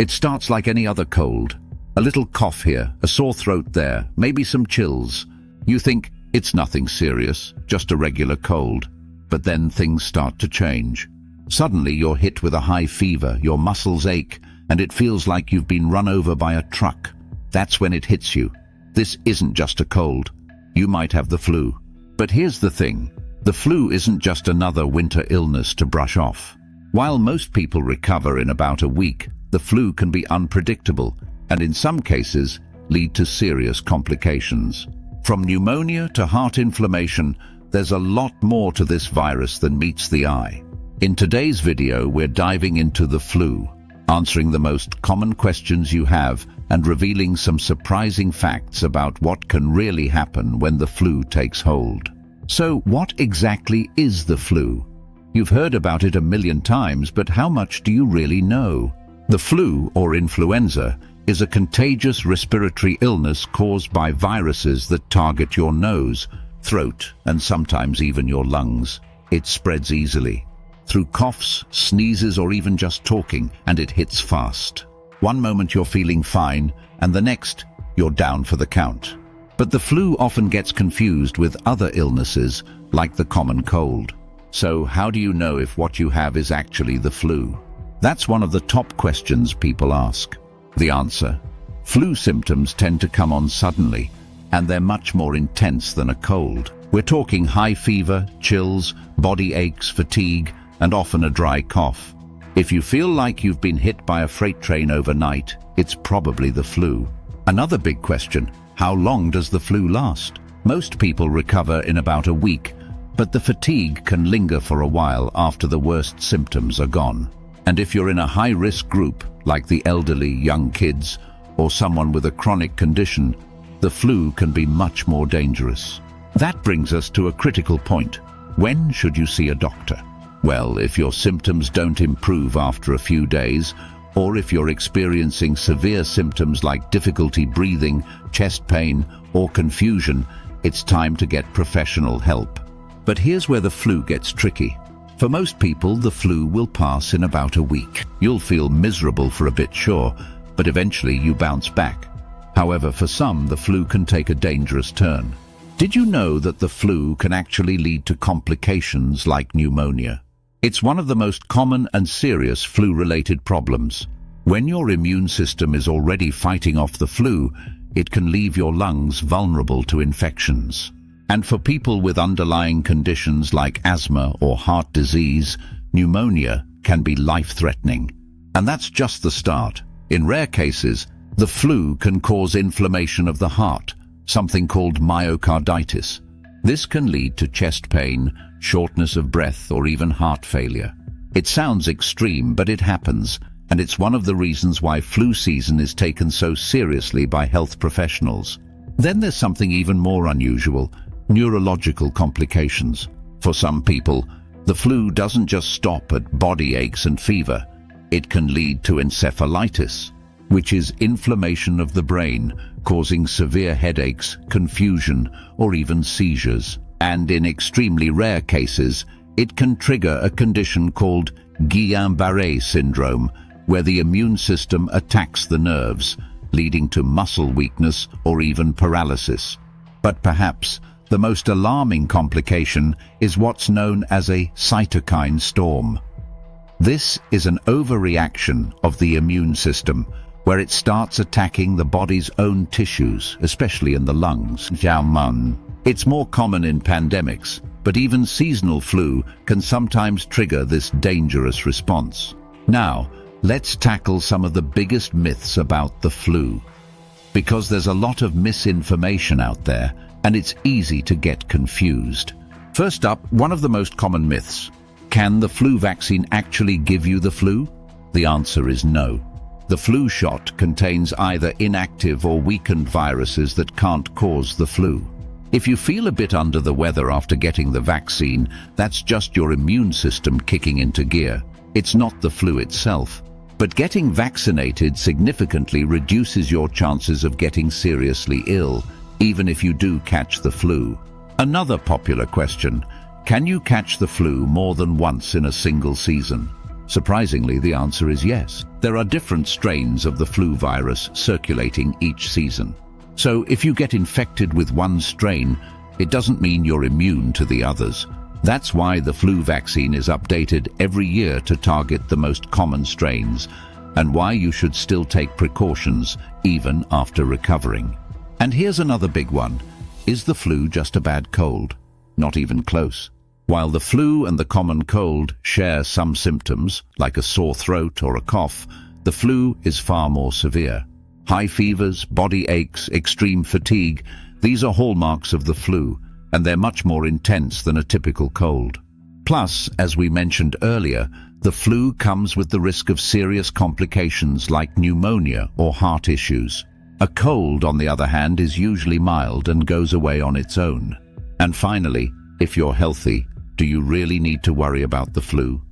It starts like any other cold. A little cough here, a sore throat there, maybe some chills. You think it's nothing serious, just a regular cold. But then things start to change. Suddenly you're hit with a high fever, your muscles ache, and it feels like you've been run over by a truck. That's when it hits you. This isn't just a cold. You might have the flu. But here's the thing. The flu isn't just another winter illness to brush off. While most people recover in about a week, the flu can be unpredictable and in some cases lead to serious complications. From pneumonia to heart inflammation, there's a lot more to this virus than meets the eye. In today's video, we're diving into the flu, answering the most common questions you have and revealing some surprising facts about what can really happen when the flu takes hold. So, what exactly is the flu? You've heard about it a million times, but how much do you really know? The flu, or influenza, is a contagious respiratory illness caused by viruses that target your nose, throat, and sometimes even your lungs. It spreads easily, through coughs, sneezes, or even just talking, and it hits fast. One moment you're feeling fine, and the next, you're down for the count. But the flu often gets confused with other illnesses, like the common cold. So how do you know if what you have is actually the flu? That's one of the top questions people ask. The answer: flu symptoms tend to come on suddenly, and they're much more intense than a cold. We're talking high fever, chills, body aches, fatigue, and often a dry cough. If you feel like you've been hit by a freight train overnight, it's probably the flu. Another big question: how long does the flu last? Most people recover in about a week, but the fatigue can linger for a while after the worst symptoms are gone. And if you're in a high-risk group, like the elderly, young kids, or someone with a chronic condition, the flu can be much more dangerous. That brings us to a critical point. When should you see a doctor? Well, if your symptoms don't improve after a few days, or if you're experiencing severe symptoms like difficulty breathing, chest pain, or confusion, it's time to get professional help. But here's where the flu gets tricky. For most people, the flu will pass in about a week. You'll feel miserable for a bit, sure, but eventually you bounce back. However, for some, the flu can take a dangerous turn. Did you know that the flu can actually lead to complications like pneumonia? It's one of the most common and serious flu-related problems. When your immune system is already fighting off the flu, it can leave your lungs vulnerable to infections. And for people with underlying conditions like asthma or heart disease, pneumonia can be life-threatening. And that's just the start. In rare cases, the flu can cause inflammation of the heart, something called myocarditis. This can lead to chest pain, shortness of breath, or even heart failure. It sounds extreme, but it happens, and it's one of the reasons why flu season is taken so seriously by health professionals. Then there's something even more unusual: neurological complications. For some people, the flu doesn't just stop at body aches and fever. It can lead to encephalitis, which is inflammation of the brain, causing severe headaches, confusion, or even seizures. And in extremely rare cases, it can trigger a condition called Guillain-Barré syndrome, where the immune system attacks the nerves, leading to muscle weakness or even paralysis. But perhaps the most alarming complication is what's known as a cytokine storm. This is an overreaction of the immune system, where it starts attacking the body's own tissues, especially in the lungs. It's more common in pandemics, but even seasonal flu can sometimes trigger this dangerous response. Now, let's tackle some of the biggest myths about the flu. Because there's a lot of misinformation out there, and it's easy to get confused. First up, one of the most common myths. Can the flu vaccine actually give you the flu? The answer is no. The flu shot contains either inactive or weakened viruses that can't cause the flu. If you feel a bit under the weather after getting the vaccine, that's just your immune system kicking into gear. It's not the flu itself. But getting vaccinated significantly reduces your chances of getting seriously ill, even if you do catch the flu. Another popular question: can you catch the flu more than once in a single season? Surprisingly, the answer is yes. There are different strains of the flu virus circulating each season. So if you get infected with one strain, it doesn't mean you're immune to the others. That's why the flu vaccine is updated every year to target the most common strains, and why you should still take precautions even after recovering. And here's another big one. Is the flu just a bad cold? Not even close. While the flu and the common cold share some symptoms, like a sore throat or a cough, the flu is far more severe. High fevers, body aches, extreme fatigue, these are hallmarks of the flu, and they're much more intense than a typical cold. Plus, as we mentioned earlier, the flu comes with the risk of serious complications like pneumonia or heart issues. A cold, on the other hand, is usually mild and goes away on its own. And finally, if you're healthy, do you really need to worry about the flu?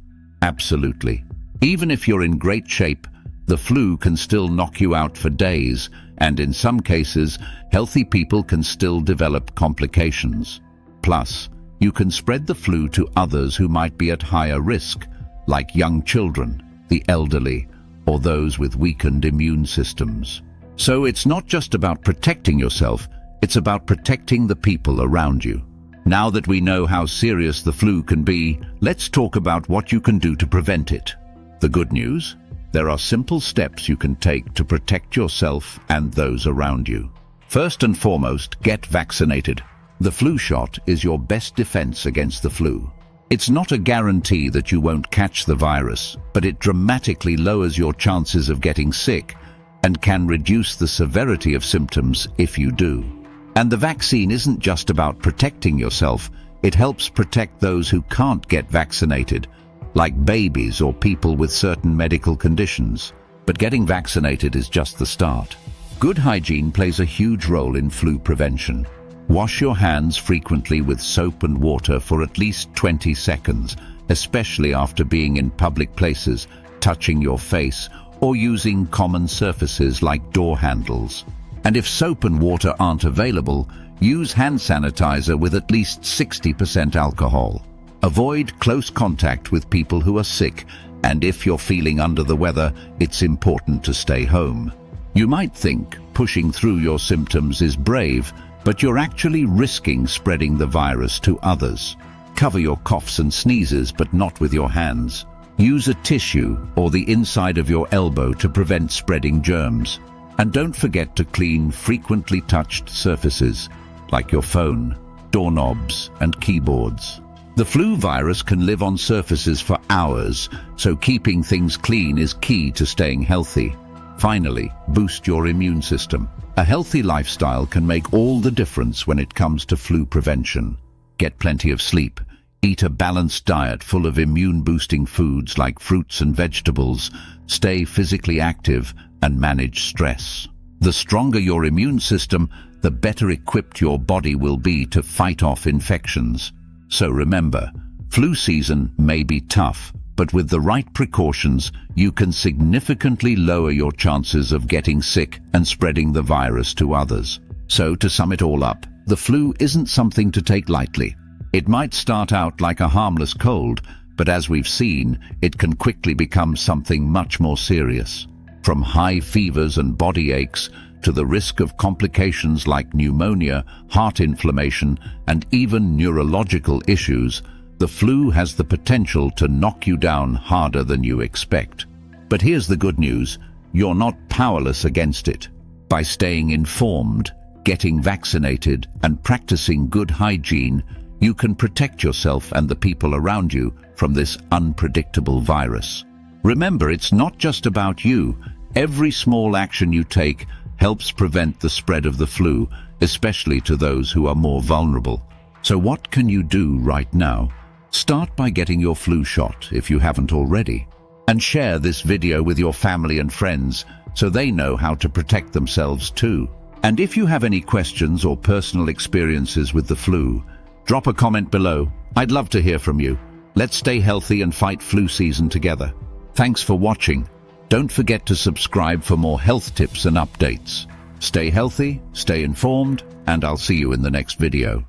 Absolutely. Even if you're in great shape, the flu can still knock you out for days, and in some cases, healthy people can still develop complications. Plus, you can spread the flu to others who might be at higher risk, like young children, the elderly, or those with weakened immune systems. So it's not just about protecting yourself, it's about protecting the people around you. Now that we know how serious the flu can be, let's talk about what you can do to prevent it. The good news? There are simple steps you can take to protect yourself and those around you. First and foremost, get vaccinated. The flu shot is your best defense against the flu. It's not a guarantee that you won't catch the virus, but it dramatically lowers your chances of getting sick and can reduce the severity of symptoms if you do. And the vaccine isn't just about protecting yourself, it helps protect those who can't get vaccinated, like babies or people with certain medical conditions. But getting vaccinated is just the start. Good hygiene plays a huge role in flu prevention. Wash your hands frequently with soap and water for at least 20 seconds, especially after being in public places, touching your face, or using common surfaces like door handles. And if soap and water aren't available, use hand sanitizer with at least 60% alcohol. Avoid close contact with people who are sick, and if you're feeling under the weather, it's important to stay home. You might think pushing through your symptoms is brave, but you're actually risking spreading the virus to others. Cover your coughs and sneezes, but not with your hands. Use a tissue or the inside of your elbow to prevent spreading germs. And don't forget to clean frequently touched surfaces, like your phone, doorknobs, and keyboards. The flu virus can live on surfaces for hours, so keeping things clean is key to staying healthy. Finally, boost your immune system. A healthy lifestyle can make all the difference when it comes to flu prevention. Get plenty of sleep. Eat a balanced diet full of immune-boosting foods like fruits and vegetables. Stay physically active and manage stress. The stronger your immune system, the better equipped your body will be to fight off infections. So remember, flu season may be tough, but with the right precautions, you can significantly lower your chances of getting sick and spreading the virus to others. So to sum it all up, the flu isn't something to take lightly. It might start out like a harmless cold, but as we've seen, it can quickly become something much more serious. From high fevers and body aches to the risk of complications like pneumonia, heart inflammation, and even neurological issues, the flu has the potential to knock you down harder than you expect. But here's the good news: you're not powerless against it. By staying informed, getting vaccinated, and practicing good hygiene, you can protect yourself and the people around you from this unpredictable virus. Remember, it's not just about you. Every small action you take helps prevent the spread of the flu, especially to those who are more vulnerable. So what can you do right now? Start by getting your flu shot if you haven't already. And share this video with your family and friends so they know how to protect themselves too. And if you have any questions or personal experiences with the flu, drop a comment below. I'd love to hear from you. Let's stay healthy and fight flu season together. Thanks for watching. Don't forget to subscribe for more health tips and updates. Stay healthy, stay informed, and I'll see you in the next video.